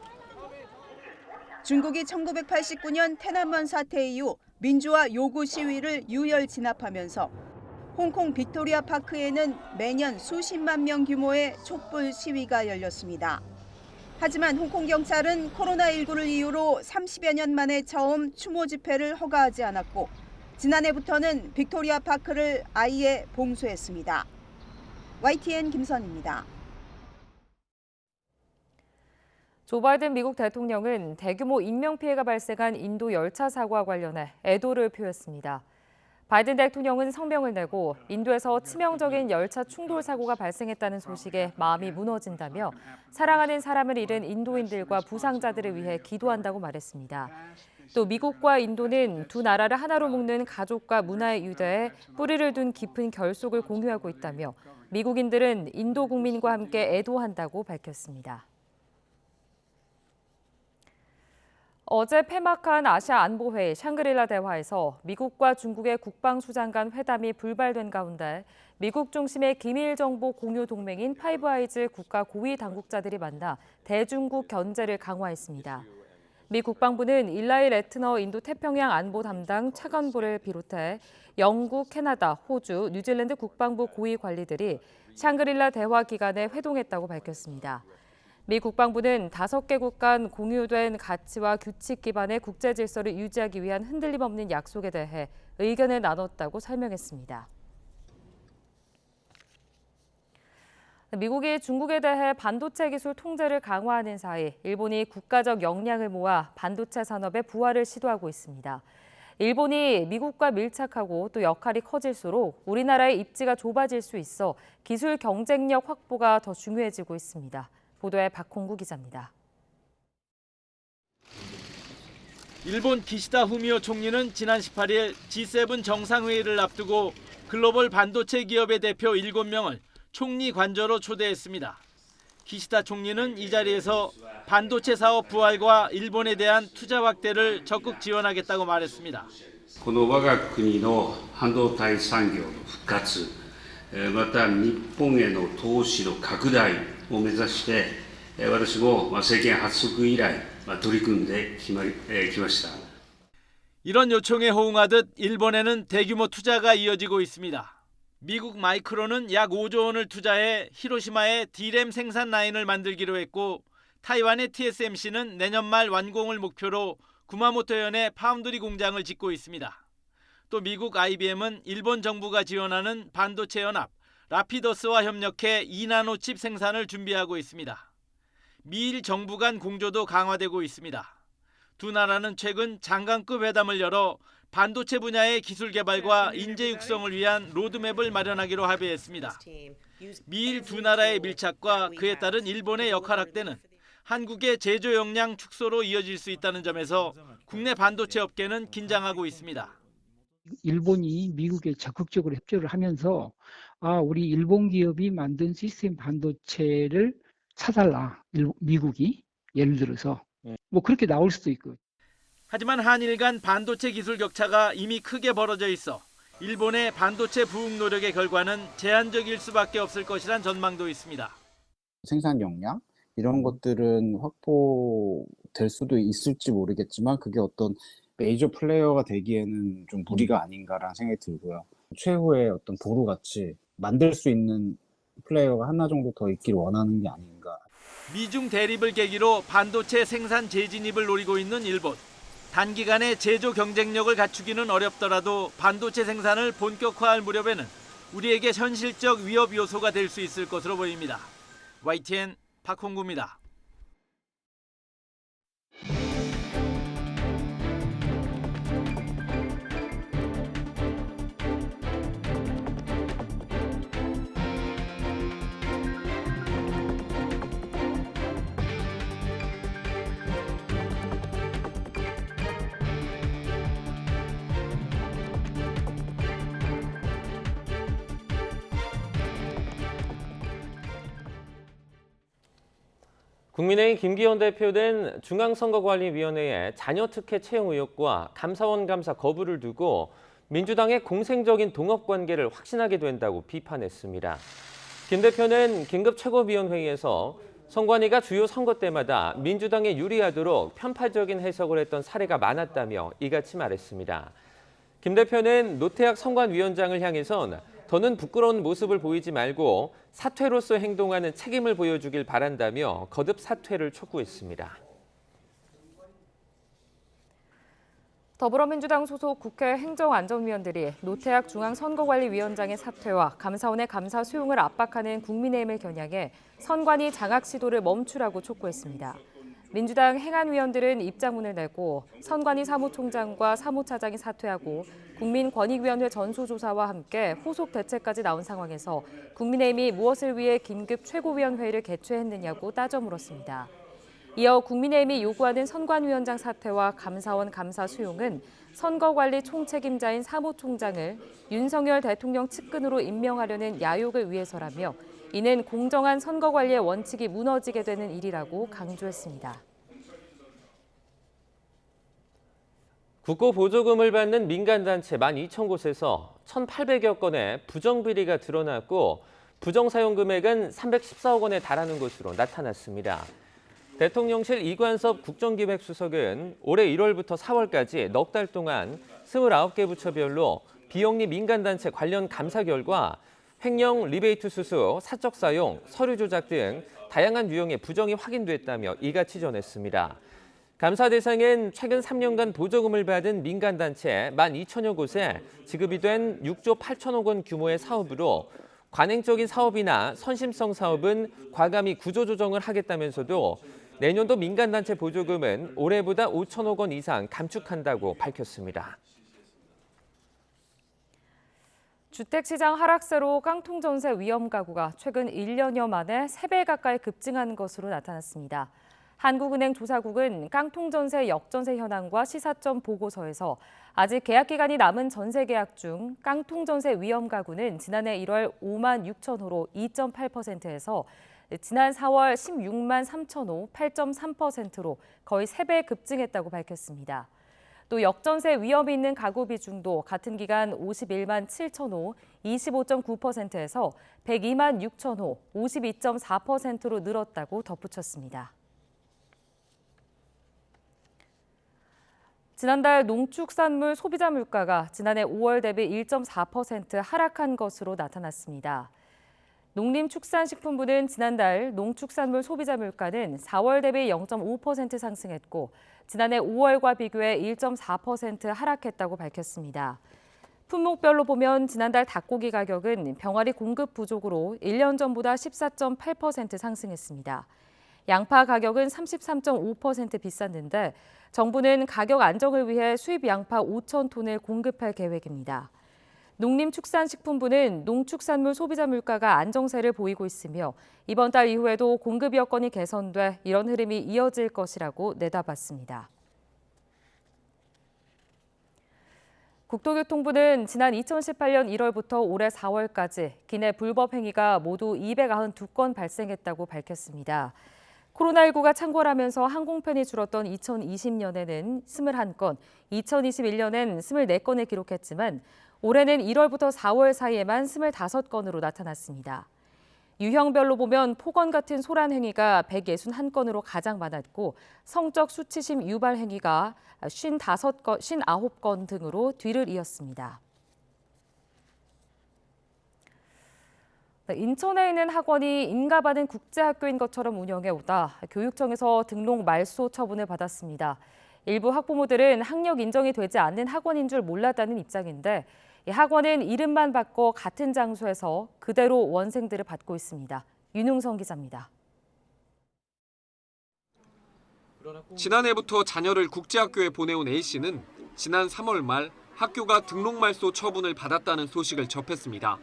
중국이 1989년 태난먼 사태 이후 민주화 요구 시위를 유혈 진압하면서 홍콩 빅토리아 파크에는 매년 수십만 명 규모의 촛불 시위가 열렸습니다. 하지만 홍콩 경찰은 코로나19를 이유로 30여 년 만에 처음 추모 집회를 허가하지 않았고 지난해부터는 빅토리아 파크를 아예 봉쇄했습니다. YTN 김선입니다. 조 바이든 미국 대통령은 대규모 인명피해가 발생한 인도 열차 사고와 관련해 애도를 표했습니다. 바이든 대통령은 성명을 내고 인도에서 치명적인 열차 충돌 사고가 발생했다는 소식에 마음이 무너진다며 사랑하는 사람을 잃은 인도인들과 부상자들을 위해 기도한다고 말했습니다. 또 미국과 인도는 두 나라를 하나로 묶는 가족과 문화의 유대에 뿌리를 둔 깊은 결속을 공유하고 있다며 미국인들은 인도 국민과 함께 애도한다고 밝혔습니다. 어제 폐막한 아시아 안보회의 샹그릴라 대화에서 미국과 중국의 국방수장 간 회담이 불발된 가운데 미국 중심의 기밀 정보 공유 동맹인 파이브 아이즈 국가 고위 당국자들이 만나 대중국 견제를 강화했습니다. 미 국방부는 일라이 레트너 인도 태평양 안보 담당 차관보를 비롯해 영국, 캐나다, 호주, 뉴질랜드 국방부 고위 관리들이 샹그릴라 대화 기간에 회동했다고 밝혔습니다. 미 국방부는 5개국 간 공유된 가치와 규칙 기반의 국제 질서를 유지하기 위한 흔들림 없는 약속에 대해 의견을 나눴다고 설명했습니다. 미국이 중국에 대해 반도체 기술 통제를 강화하는 사이 일본이 국가적 역량을 모아 반도체 산업의 부활을 시도하고 있습니다. 일본이 미국과 밀착하고 또 역할이 커질수록 우리나라의 입지가 좁아질 수 있어 기술 경쟁력 확보가 더 중요해지고 있습니다. 보도에 박홍구 기자입니다. 일본 기시다 후미오 총리는 지난 18일 G7 정상회의를 앞두고 글로벌 반도체 기업의 대표 7명을 총리 관저로 초대했습니다. 기시다 총리는 이 자리에서 반도체 사업 부활과 일본에 대한 투자 확대를 적극 지원하겠다고 말했습니다. この我が国の半導体産業の復活、また日本への投資の拡大を目指して、私も政権発足以来取り組んできました。 이런 요청에 호응하듯 일본에는 대규모 투자가 이어지고 있습니다. 미국 마이크론은 약 5조 원을 투자해 히로시마에 D램 생산 라인을 만들기로 했고 타이완의 TSMC는 내년 말 완공을 목표로 구마모토현에 파운드리 공장을 짓고 있습니다. 또 미국 IBM은 일본 정부가 지원하는 반도체 연합 라피더스와 협력해 2나노 칩 생산을 준비하고 있습니다. 미일 정부 간 공조도 강화되고 있습니다. 두 나라는 최근 장관급 회담을 열어 반도체 분야의 기술 개발과 인재 육성을 위한 로드맵을 마련하기로 합의했습니다. 미일 두 나라의 밀착과 그에 따른 일본의 역할 확대는 한국의 제조 역량 축소로 이어질 수 있다는 점에서 국내 반도체 업계는 긴장하고 있습니다. 일본이 미국에 적극적으로 협조를 하면서 우리 일본 기업이 만든 시스템 반도체를 사달라, 미국이 예를 들어서 뭐 그렇게 나올 수도 있고. 하지만 한일 간 반도체 기술 격차가 이미 크게 벌어져 있어 일본의 반도체 부흥 노력의 결과는 제한적일 수밖에 없을 것이란 전망도 있습니다. 생산 역량 이런 것들은 확보될 수도 있을지 모르겠지만 그게 어떤 메이저 플레이어가 되기에는 좀 무리가 아닌가라는 생각이 들고요. 최후의 어떤 보루같이 만들 수 있는 플레이어가 하나 정도 더 있길 원하는 게 아닌가. 미중 대립을 계기로 반도체 생산 재진입을 노리고 있는 일본. 단기간에 제조 경쟁력을 갖추기는 어렵더라도 반도체 생산을 본격화할 무렵에는 우리에게 현실적 위협 요소가 될 수 있을 것으로 보입니다. YTN 박홍구입니다. 국민의힘 김기현 대표는 중앙선거관리위원회의 자녀 특혜 채용 의혹과 감사원 감사 거부를 두고 민주당의 공생적인 동업관계를 확신하게 된다고 비판했습니다. 김 대표는 긴급 최고위원회의에서 선관위가 주요 선거 때마다 민주당에 유리하도록 편파적인 해석을 했던 사례가 많았다며 이같이 말했습니다. 김 대표는 노태학 선관위원장을 향해선 더는 부끄러운 모습을 보이지 말고 사퇴로서 행동하는 책임을 보여주길 바란다며 거듭 사퇴를 촉구했습니다. 더불어민주당 소속 국회 행정안전위원들이 노태학 중앙선거관리위원장의 사퇴와 감사원의 감사 수용을 압박하는 국민의힘을 겨냥해 선관위 장악 시도를 멈추라고 촉구했습니다. 민주당 행안위원들은 입장문을 내고 선관위 사무총장과 사무차장이 사퇴하고 국민권익위원회 전수조사와 함께 후속 대책까지 나온 상황에서 국민의힘이 무엇을 위해 긴급 최고위원회의를 개최했느냐고 따져 물었습니다. 이어 국민의힘이 요구하는 선관위원장 사퇴와 감사원 감사 수용은 선거관리 총책임자인 사무총장을 윤석열 대통령 측근으로 임명하려는 야욕을 위해서라며 이는 공정한 선거관리의 원칙이 무너지게 되는 일이라고 강조했습니다. 국고 보조금을 받는 민간단체 12,000곳에서 1,800여 건의 부정비리가 드러났고 부정사용 금액은 314억 원에 달하는 것으로 나타났습니다. 대통령실 이관섭 국정기획수석은 올해 1월부터 4월까지 넉 달 동안 29개 부처별로 비영리 민간단체 관련 감사 결과 횡령, 리베이트 수수, 사적 사용, 서류 조작 등 다양한 유형의 부정이 확인됐다며 이같이 전했습니다. 감사 대상엔 최근 3년간 보조금을 받은 민간단체 12,000여 곳에 지급이 된 6조 8천억 원 규모의 사업으로 관행적인 사업이나 선심성 사업은 과감히 구조조정을 하겠다면서도 내년도 민간단체 보조금은 올해보다 5천억 원 이상 감축한다고 밝혔습니다. 주택시장 하락세로 깡통전세 위험 가구가 최근 1년여 만에 3배 가까이 급증한 것으로 나타났습니다. 한국은행 조사국은 깡통전세 역전세 현황과 시사점 보고서에서 아직 계약 기간이 남은 전세 계약 중 깡통전세 위험 가구는 지난해 1월 5만 6천 호로 2.8%에서 지난 4월 16만 3천 호 8.3%로 거의 3배 급증했다고 밝혔습니다. 또 역전세 위험이 있는 가구 비중도 같은 기간 51만 7천 호 25.9%에서 102만 6천 호 52.4%로 늘었다고 덧붙였습니다. 지난달 농축산물 소비자 물가가 지난해 5월 대비 1.4% 하락한 것으로 나타났습니다. 농림축산식품부는 지난달 농축산물 소비자 물가는 4월 대비 0.5% 상승했고 지난해 5월과 비교해 1.4% 하락했다고 밝혔습니다. 품목별로 보면 지난달 닭고기 가격은 병아리 공급 부족으로 1년 전보다 14.8% 상승했습니다. 양파 가격은 33.5% 비쌌는데 정부는 가격 안정을 위해 수입 양파 5천 톤을 공급할 계획입니다. 농림축산식품부는 농축산물 소비자 물가가 안정세를 보이고 있으며 이번 달 이후에도 공급 여건이 개선돼 이런 흐름이 이어질 것이라고 내다봤습니다. 국토교통부는 지난 2018년 1월부터 올해 4월까지 기내 불법 행위가 모두 292건 발생했다고 밝혔습니다. 코로나19가 창궐하면서 항공편이 줄었던 2020년에는 21건, 2021년엔 24건을 기록했지만 올해는 1월부터 4월 사이에만 25건으로 나타났습니다. 유형별로 보면 폭언 같은 소란 행위가 161건으로 가장 많았고 성적 수치심 유발 행위가 59건 등으로 뒤를 이었습니다. 인천에 있는 학원이 인가받은 국제학교인 것처럼 운영해 오다 교육청에서 등록 말소 처분을 받았습니다. 일부 학부모들은 학력 인정이 되지 않는 학원인 줄 몰랐다는 입장인데 이 학원은 이름만 바꿔 같은 장소에서 그대로 원생들을 받고 있습니다. 윤웅성 기자입니다. 지난해부터 자녀를 국제학교에 보내온 A씨는 지난 3월 말 학교가 등록 말소 처분을 받았다는 소식을 접했습니다.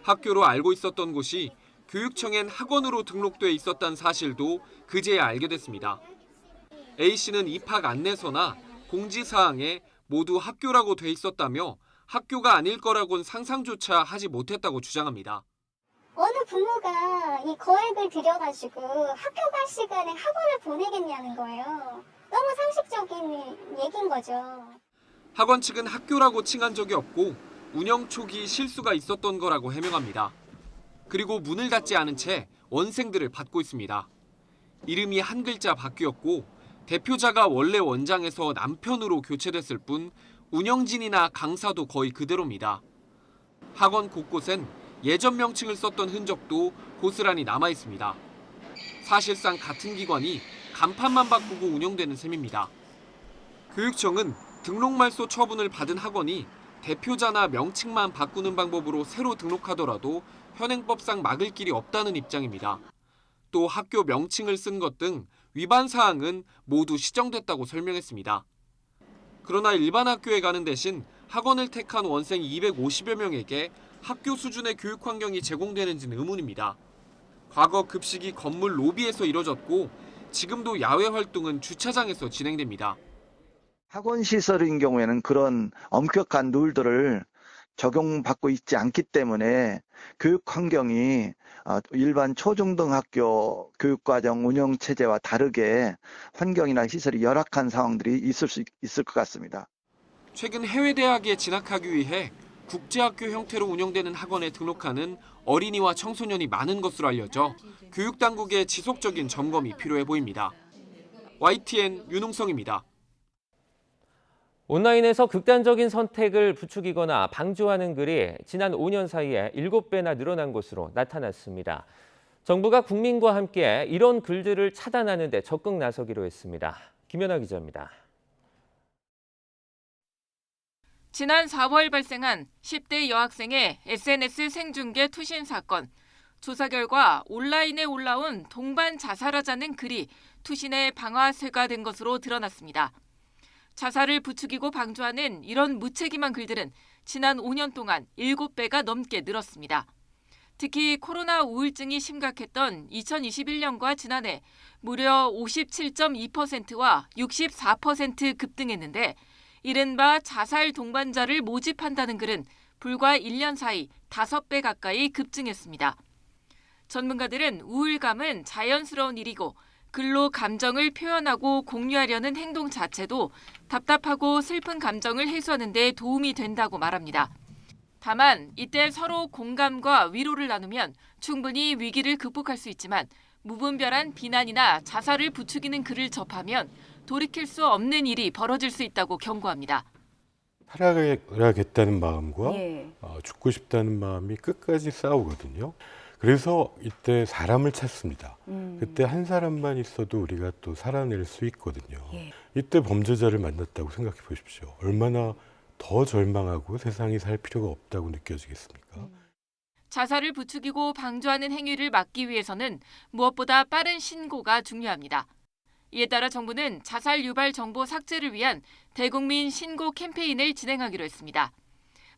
학교로 알고 있었던 곳이 교육청엔 학원으로 등록돼 있었다는 사실도 그제야 알게 됐습니다. A씨는 입학 안내서나 공지사항에 모두 학교라고 돼 있었다며 학교가 아닐 거라고는 상상조차 하지 못했다고 주장합니다. 어느 부모가 이 거액을 들여가지고 학교 갈 시간에 학원을 보내겠냐는 거예요. 너무 상식적인 얘기인 거죠. 학원 측은 학교라고 칭한 적이 없고 운영 초기 실수가 있었던 거라고 해명합니다. 그리고 문을 닫지 않은 채 원생들을 받고 있습니다. 이름이 한 글자 바뀌었고 대표자가 원래 원장에서 남편으로 교체됐을 뿐 운영진이나 강사도 거의 그대로입니다. 학원 곳곳엔 예전 명칭을 썼던 흔적도 고스란히 남아 있습니다. 사실상 같은 기관이 간판만 바꾸고 운영되는 셈입니다. 교육청은 등록 말소 처분을 받은 학원이 대표자나 명칭만 바꾸는 방법으로 새로 등록하더라도 현행법상 막을 길이 없다는 입장입니다. 또 학교 명칭을 쓴 것 등 위반 사항은 모두 시정됐다고 설명했습니다. 그러나 일반 학교에 가는 대신 학원을 택한 원생 250여 명에게 학교 수준의 교육 환경이 제공되는지는 의문입니다. 과거 급식이 건물 로비에서 이뤄졌고 지금도 야외 활동은 주차장에서 진행됩니다. 학원 시설인 경우에는 그런 엄격한 룰들을 적용받고 있지 않기 때문에 교육 환경이 일반 초중등학교 교육과정 운영 체제와 다르게 환경이나 시설이 열악한 상황들이 있을 것 같습니다. 최근 해외 대학에 진학하기 위해 국제학교 형태로 운영되는 학원에 등록하는 어린이와 청소년이 많은 것으로 알려져 교육당국의 지속적인 점검이 필요해 보입니다. YTN 윤웅성입니다. 온라인에서 극단적인 선택을 부추기거나 방조하는 글이 지난 5년 사이에 7배나 늘어난 것으로 나타났습니다. 정부가 국민과 함께 이런 글들을 차단하는 데 적극 나서기로 했습니다. 김연아 기자입니다. 지난 4월 발생한 10대 여학생의 SNS 생중계 투신 사건. 조사 결과 온라인에 올라온 동반 자살하자는 글이 투신의 방아쇠가 된 것으로 드러났습니다. 자살을 부추기고 방조하는 이런 무책임한 글들은 지난 5년 동안 7배가 넘게 늘었습니다. 특히 코로나 우울증이 심각했던 2021년과 지난해 무려 57.2%와 64% 급등했는데 이른바 자살 동반자를 모집한다는 글은 불과 1년 사이 5배 가까이 급증했습니다. 전문가들은 우울감은 자연스러운 일이고 글로 감정을 표현하고 공유하려는 행동 자체도 답답하고 슬픈 감정을 해소하는 데 도움이 된다고 말합니다. 다만 이때 서로 공감과 위로를 나누면 충분히 위기를 극복할 수 있지만 무분별한 비난이나 자살을 부추기는 글을 접하면 돌이킬 수 없는 일이 벌어질 수 있다고 경고합니다. 살아야겠다는 마음과 죽고 싶다는 마음이 끝까지 싸우거든요. 그래서 이때 사람을 찾습니다. 그때 한 사람만 있어도 우리가 또 살아낼 수 있거든요. 이때 범죄자를 만났다고 생각해 보십시오. 얼마나 더 절망하고 세상이 살 필요가 없다고 느껴지겠습니까? 자살을 부추기고 방조하는 행위를 막기 위해서는 무엇보다 빠른 신고가 중요합니다. 이에 따라 정부는 자살 유발 정보 삭제를 위한 대국민 신고 캠페인을 진행하기로 했습니다.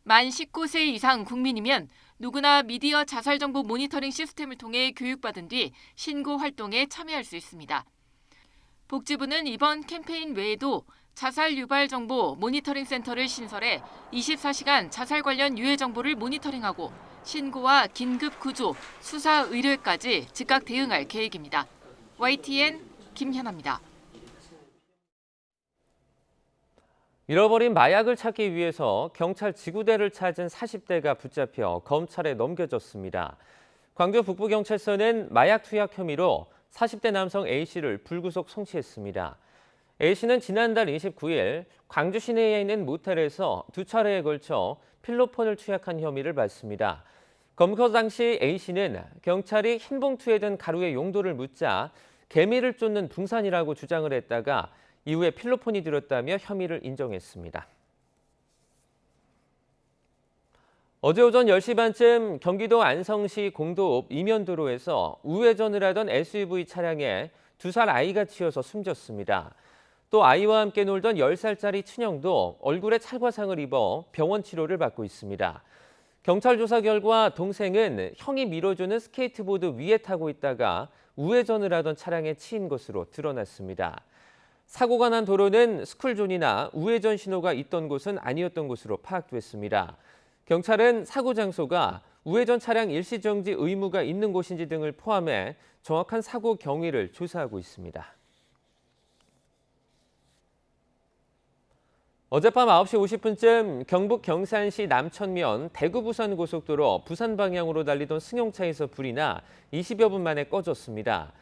만 19세 이상 국민이면 누구나 미디어 자살 정보 모니터링 시스템을 통해 교육받은 뒤 신고 활동에 참여할 수 있습니다. 복지부는 이번 캠페인 외에도 자살 유발 정보 모니터링 센터를 신설해 24시간 자살 관련 유해 정보를 모니터링하고 신고와 긴급 구조, 수사 의뢰까지 즉각 대응할 계획입니다. YTN 김현아입니다. 잃어버린 마약을 찾기 위해서 경찰 지구대를 찾은 40대가 붙잡혀 검찰에 넘겨졌습니다. 광주 북부경찰서는 마약 투약 혐의로 40대 남성 A씨를 불구속 송치했습니다. A씨는 지난달 29일 광주 시내에 있는 모텔에서 2차례에 걸쳐 필로폰을 투약한 혐의를 받습니다. 검거 당시 A씨는 경찰이 흰 봉투에 든 가루의 용도를 묻자 개미를 쫓는 붕산이라고 주장을 했다가 이후에 필로폰이 들었다며 혐의를 인정했습니다. 어제 오전 10시 반쯤 경기도 안성시 공도읍 이면도로에서 우회전을 하던 SUV 차량에 2살 아이가 치여서 숨졌습니다. 또 아이와 함께 놀던 10살짜리 친형도 얼굴에 찰과상을 입어 병원 치료를 받고 있습니다. 경찰 조사 결과 동생은 형이 밀어주는 스케이트보드 위에 타고 있다가 우회전을 하던 차량에 치인 것으로 드러났습니다. 사고가 난 도로는 스쿨존이나 우회전 신호가 있던 곳은 아니었던 것으로 파악됐습니다. 경찰은 사고 장소가 우회전 차량 일시정지 의무가 있는 곳인지 등을 포함해 정확한 사고 경위를 조사하고 있습니다. 어젯밤 9시 50분쯤 경북 경산시 남천면 대구 부산 고속도로 부산 방향으로 달리던 승용차에서 불이 나 20여 분 만에 꺼졌습니다.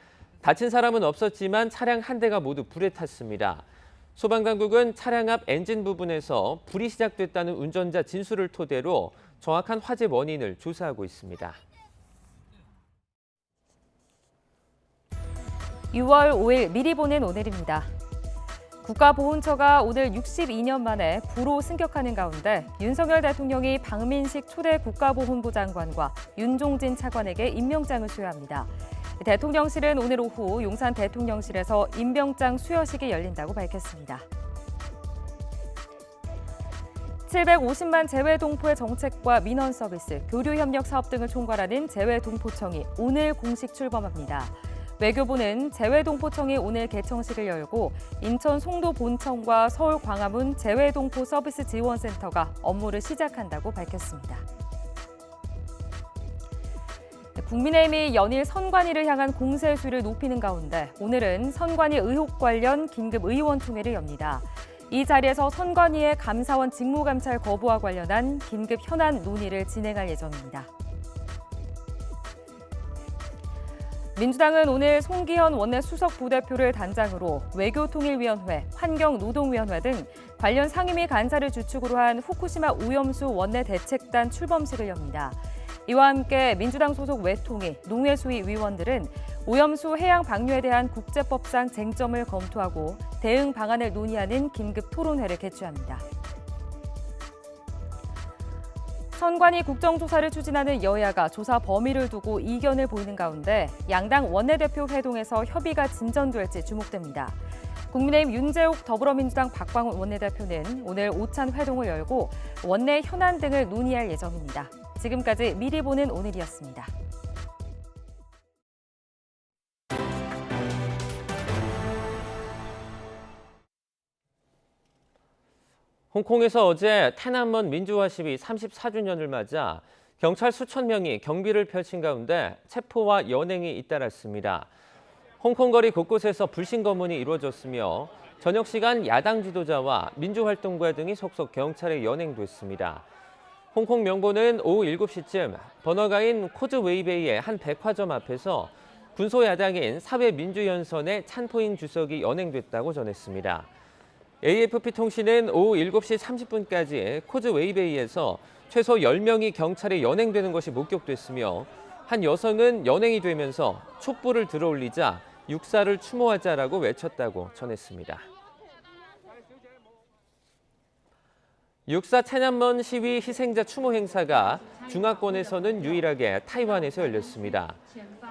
다친 사람은 없었지만 차량 한 대가 모두 불에 탔습니다. 소방당국은 차량 앞 엔진 부분에서 불이 시작됐다는 운전자 진술을 토대로 정확한 화재 원인을 조사하고 있습니다. 6월 5일 미리 보는 오늘입니다. 국가보훈처가 오늘 62년 만에 부로 승격하는 가운데 윤석열 대통령이 박민식 초대 국가보훈부 장관과 윤종진 차관에게 임명장을 수여합니다. 대통령실은 오늘 오후 용산 대통령실에서 임명장 수여식이 열린다고 밝혔습니다. 750만 재외동포의 정책과 민원 서비스, 교류협력 사업 등을 총괄하는 재외동포청이 오늘 공식 출범합니다. 외교부는 재외동포청이 오늘 개청식을 열고 인천 송도 본청과 서울 광화문 재외동포 서비스 지원센터가 업무를 시작한다고 밝혔습니다. 국민의힘이 연일 선관위를 향한 공세 수위를 높이는 가운데 오늘은 선관위 의혹 관련 긴급 의원총회를 엽니다. 이 자리에서 선관위의 감사원 직무감찰 거부와 관련한 긴급 현안 논의를 진행할 예정입니다. 민주당은 오늘 송기현 원내 수석 부대표를 단장으로 외교통일위원회, 환경노동위원회 등 관련 상임위 간사를 주축으로 한 후쿠시마 오염수 원내 대책단 출범식을 엽니다. 이와 함께 민주당 소속 외통위, 농해수위 위원들은 오염수 해양 방류에 대한 국제법상 쟁점을 검토하고 대응 방안을 논의하는 긴급 토론회를 개최합니다. 선관위 국정조사를 추진하는 여야가 조사 범위를 두고 이견을 보이는 가운데 양당 원내대표 회동에서 협의가 진전될지 주목됩니다. 국민의힘 윤재욱 더불어민주당 박광훈 원내대표는 오늘 오찬 회동을 열고 원내 현안 등을 논의할 예정입니다. 지금까지 미리 보는 오늘이었습니다. 홍콩에서 어제天安문 민주화 시위 34주년을 맞아 경찰 수천 명이 경비를 펼친 가운데 체포와 연행이 잇따랐습니다. 홍콩 거리 곳곳에서 불신 검문이 이루어졌으며 저녁 시간 야당 지도자와 민주활동가 등이 속속 경찰에 연행됐습니다. 홍콩 명보는 오후 7시쯤 번화가인 코즈웨이베이의 한 백화점 앞에서 군소야당인 사회민주연선의 찬포인 주석이 연행됐다고 전했습니다. AFP 통신은 오후 7시 30분까지 코즈웨이베이에서 최소 10명이 경찰에 연행되는 것이 목격됐으며 한 여성은 연행이 되면서 촛불을 들어올리자 육사를 추모하자라고 외쳤다고 전했습니다. 6.4 天安문 시위 희생자 추모 행사가 중화권에서는 유일하게 타이완에서 열렸습니다.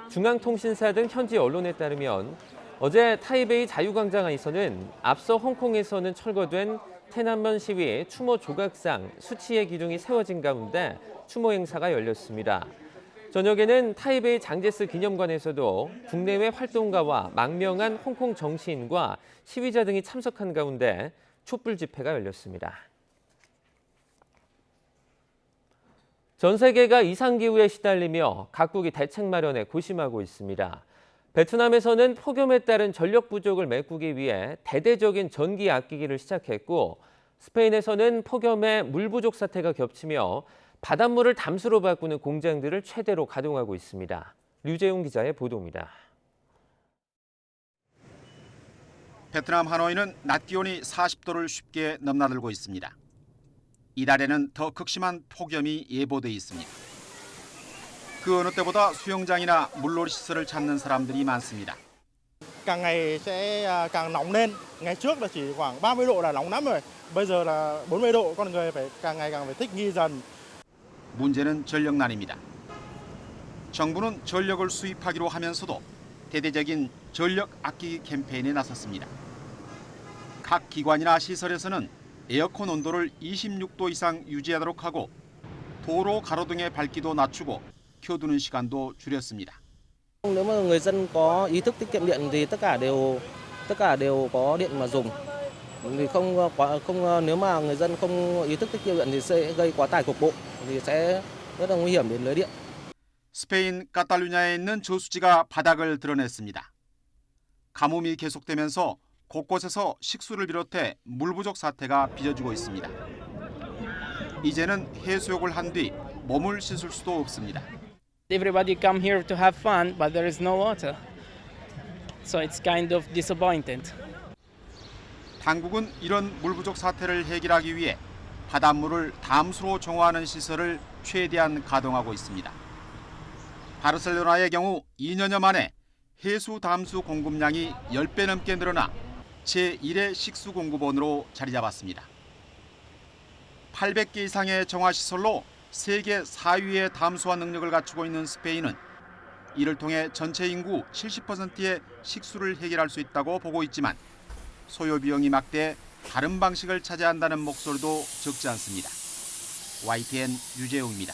중앙통신사 등 현지 언론에 따르면 어제 타이베이 자유광장 안에서는 앞서 홍콩에서는 철거된 天安문 시위 추모 조각상 수치의 기둥이 세워진 가운데 추모 행사가 열렸습니다. 저녁에는 타이베이 장제스 기념관에서도 국내외 활동가와 망명한 홍콩 정치인과 시위자 등이 참석한 가운데 촛불 집회가 열렸습니다. 전 세계가 이상기후에 시달리며 각국이 대책 마련에 고심하고 있습니다. 베트남에서는 폭염에 따른 전력 부족을 메꾸기 위해 대대적인 전기 아끼기를 시작했고 스페인에서는 폭염에 물 부족 사태가 겹치며 바닷물을 담수로 바꾸는 공장들을 최대로 가동하고 있습니다. 류재용 기자의 보도입니다. 베트남 하노이는 낮 기온이 40도를 쉽게 넘나들고 있습니다. 이달에는 더 극심한 폭염이 예보돼 있습니다. 그 어느 때보다 수영장이나 물놀이 시설을 찾는 사람들이 많습니다. càng ngày sẽ càng nóng lên. Ngày trước là chỉ khoảng 30 độ là nóng lắm rồi. Bây giờ là 40 độ, con người phải càng ngày càng phải thích nghi dần. 문제는 전력난입니다. 정부는 전력을 수입하기로 하면서도 대대적인 전력 아끼기 캠페인에 나섰습니다. 각 기관이나 시설에서는 에어컨 온도를 26도 이상 유지하도록 하고 도로 가로등의 밝기도 낮추고 켜두는 시간도 줄였습니다. Nếu mà người dân có ý thức tiết kiệm điện thì tất cả đều có điện mà dùng. Thì nếu mà người dân không ý thức tiết kiệm điện thì sẽ gây quá tải cục bộ thì sẽ rất là nguy hiểm đến lưới điện. 스페인 카탈루냐에 있는 저수지가 바닥을 드러냈습니다. 가뭄이 계속되면서 곳곳에서 식수를 비롯해 물 부족 사태가 빚어지고 있습니다. 이제는 해수욕을 한 뒤 몸을 씻을 수도 없습니다. Everybody come here to have fun, but there is no water. So it's kind of disappointed. 당국은 이런 물 부족 사태를 해결하기 위해 바닷물을 담수로 정화하는 시설을 최대한 가동하고 있습니다. 바르셀로나의 경우 2년여 만에 해수 담수 공급량이 10배 넘게 늘어나 제1의 식수 공급원으로 자리 잡았습니다. 800개 이상의 정화시설로 세계 4위의 담수화 능력을 갖추고 있는 스페인은 이를 통해 전체 인구 70%의 식수를 해결할 수 있다고 보고 있지만 소요 비용이 막대해 다른 방식을 찾아야 한다는 목소리도 적지 않습니다. YTN 유재웅입니다.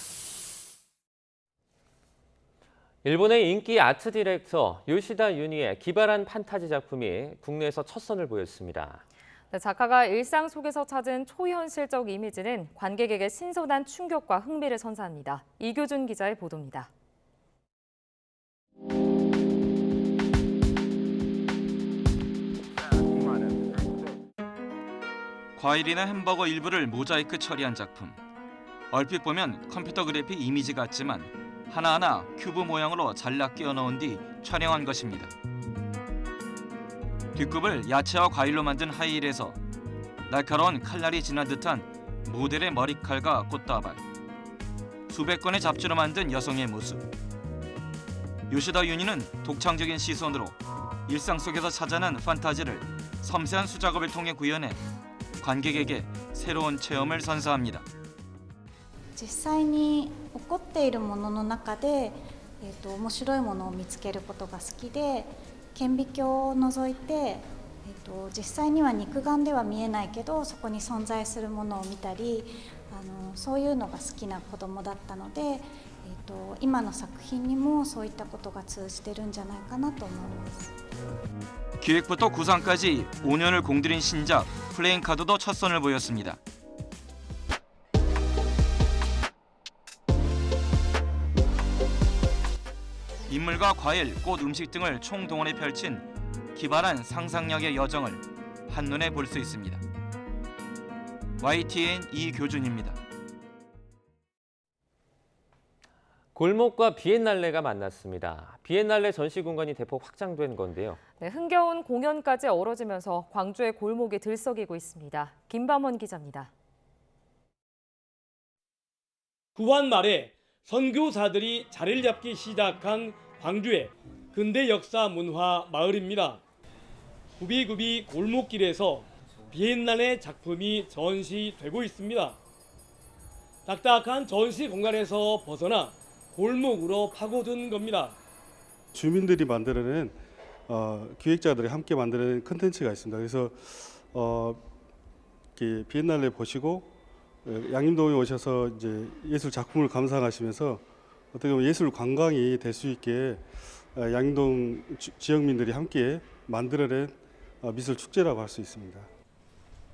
일본의 인기 아트 디렉터 요시다 유니의 기발한 판타지 작품이 국내에서 첫 선을 보였습니다. 네, 작가가 일상 속에서 찾은 초현실적 이미지는 관객에게 신선한 충격과 흥미를 선사합니다. 이교준 기자의 보도입니다. 과일이나 햄버거 일부를 모자이크 처리한 작품. 얼핏 보면 컴퓨터 그래픽 이미지 같지만 하나하나 큐브 모양으로 잘라 끼워 넣은 뒤 촬영한 것입니다. 뒷굽을 야채와 과일로 만든 하이힐에서 날카로운 칼날이 진한 듯한 모델의 머리칼과 꽃다발, 수백 건의 잡지로 만든 여성의 모습. 요시다 유니는 독창적인 시선으로 일상 속에서 찾아낸 판타지를 섬세한 수작업을 통해 구현해 관객에게 새로운 체험을 선사합니다. 実際に起こっているものの中で、面白いものを見つけることが好きで、顕微鏡を除いて、実際には肉眼では見えないけどそこに存在するものを見たり、そういうのが好きな子どもだったので、今の作品にもそういったことが通じてるんじゃないかなと思います。 기획부터 구상까지 5년을 공들인 신작 플레잉카드도 첫 선을 보였습니다. 인물과 과일, 꽃, 음식 등을 총동원해 펼친 기발한 상상력의 여정을 한눈에 볼 수 있습니다. YTN 이교준입니다. 골목과 비엔날레가 만났습니다. 비엔날레 전시 공간이 대폭 확장된 건데요. 네, 흥겨운 공연까지 어우러지면서 광주의 골목이 들썩이고 있습니다. 김밤원 기자입니다. 후한 말에 선교사들이 자리를 잡기 시작한 광주의 근대 역사 문화 마을입니다. 구비구비 골목길에서 비엔날레 작품이 전시되고 있습니다. 딱딱한 전시 공간에서 벗어나 골목으로 파고든 겁니다. 주민들이 만들어낸 기획자들이 함께 만들어낸 콘텐츠가 있습니다. 그래서 비엔날레 보시고 양림동에 오셔서 이제 예술 작품을 감상하시면서 어떻게 보면 예술 관광이 될 수 있게 양림동 지역민들이 함께 만들어낸 미술 축제라고 할 수 있습니다.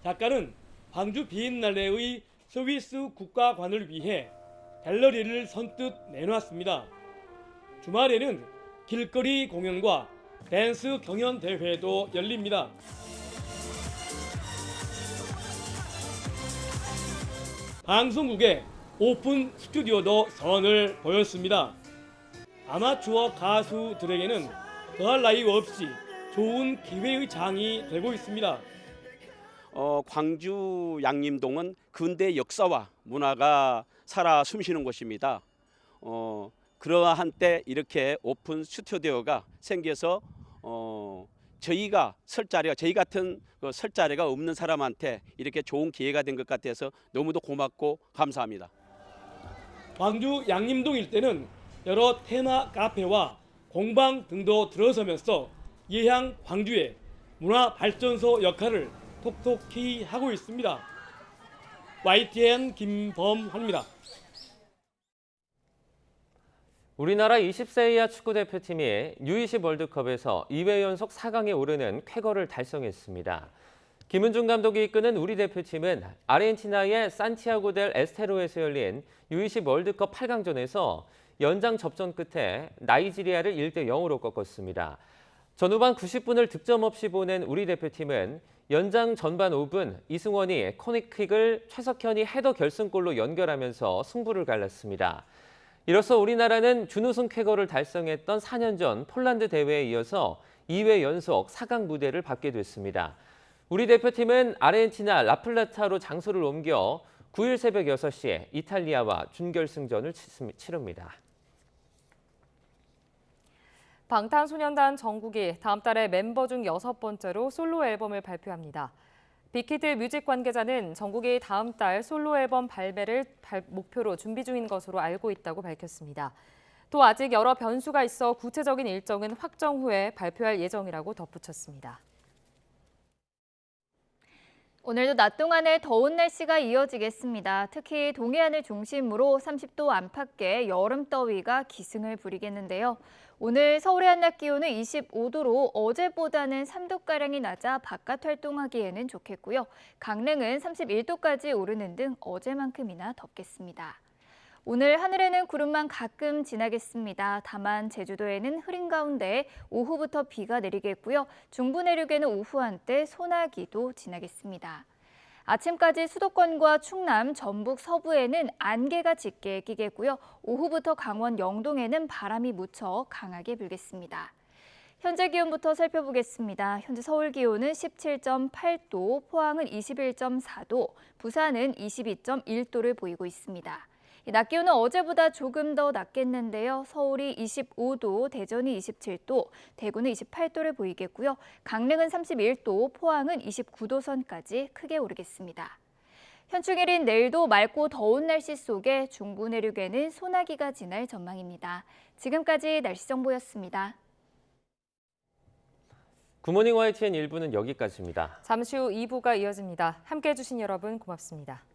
작가는 광주 비엔날레의 스위스 국가관을 위해 갤러리를 선뜻 내놨습니다. 주말에는 길거리 공연과 댄스 경연 대회도 열립니다. 방송국의 오픈 스튜디오도 선을 보였습니다. 아마추어 가수들에게는 더할 나위 없이 좋은 기회의 장이 되고 있습니다. 광주 양림동은 근대 역사와 문화가 살아 숨쉬는 곳입니다. 그러한 때 이렇게 오픈 스튜디오가 생겨서 저희가 저희 같은 설 자리가 없는 사람한테 이렇게 좋은 기회가 된 것 같아서 너무도 고맙고 감사합니다. 광주 양림동 일대는 여러 테마 카페와 공방 등도 들어서면서 예향 광주의 문화 발전소 역할을 톡톡히 하고 있습니다. YTN 김범환입니다. 우리나라 20세 이하 축구대표팀이 U20 월드컵에서 2회 연속 4강에 오르는 쾌거를 달성했습니다. 김은중 감독이 이끄는 우리 대표팀은 아르헨티나의 산티아고 델 에스테로에서 열린 U20 월드컵 8강전에서 연장 접전 끝에 나이지리아를 1대0으로 꺾었습니다. 전후반 90분을 득점 없이 보낸 우리 대표팀은 연장 전반 5분 이승원이 코너킥을 최석현이 헤더 결승골로 연결하면서 승부를 갈랐습니다. 이로써 우리나라는 준우승 쾌거를 달성했던 4년 전 폴란드 대회에 이어서 2회 연속 4강 무대를 받게 됐습니다. 우리 대표팀은 아르헨티나 라플라타로 장소를 옮겨 9일 새벽 6시에 이탈리아와 준결승전을 치릅니다. 방탄소년단 정국이 다음 달에 멤버 중 6번째로 솔로 앨범을 발표합니다. 빅히트 뮤직 관계자는 정국이 다음 달 솔로 앨범 발매를 목표로 준비 중인 것으로 알고 있다고 밝혔습니다. 또 아직 여러 변수가 있어 구체적인 일정은 확정 후에 발표할 예정이라고 덧붙였습니다. 오늘도 낮 동안에 더운 날씨가 이어지겠습니다. 특히 동해안을 중심으로 30도 안팎의 여름 더위가 기승을 부리겠는데요. 오늘 서울의 한낮 기온은 25도로 어제보다는 3도가량이 낮아 바깥 활동하기에는 좋겠고요. 강릉은 31도까지 오르는 등 어제만큼이나 덥겠습니다. 오늘 하늘에는 구름만 가끔 지나겠습니다. 다만 제주도에는 흐린 가운데 오후부터 비가 내리겠고요. 중부 내륙에는 오후 한때 소나기도 지나겠습니다. 아침까지 수도권과 충남, 전북 서부에는 안개가 짙게 끼겠고요. 오후부터 강원 영동에는 바람이 무쳐 강하게 불겠습니다. 현재 기온부터 살펴보겠습니다. 현재 서울 기온은 17.8도, 포항은 21.4도, 부산은 22.1도를 보이고 있습니다. 낮 기온은 어제보다 조금 더 낮겠는데요. 서울이 25도, 대전이 27도, 대구는 28도를 보이겠고요. 강릉은 31도, 포항은 29도 선까지 크게 오르겠습니다. 현충일인 내일도 맑고 더운 날씨 속에 중부 내륙에는 소나기가 지날 전망입니다. 지금까지 날씨 정보였습니다. 굿모닝 YTN 1부는 여기까지입니다. 잠시 후 2부가 이어집니다. 함께해 주신 여러분 고맙습니다.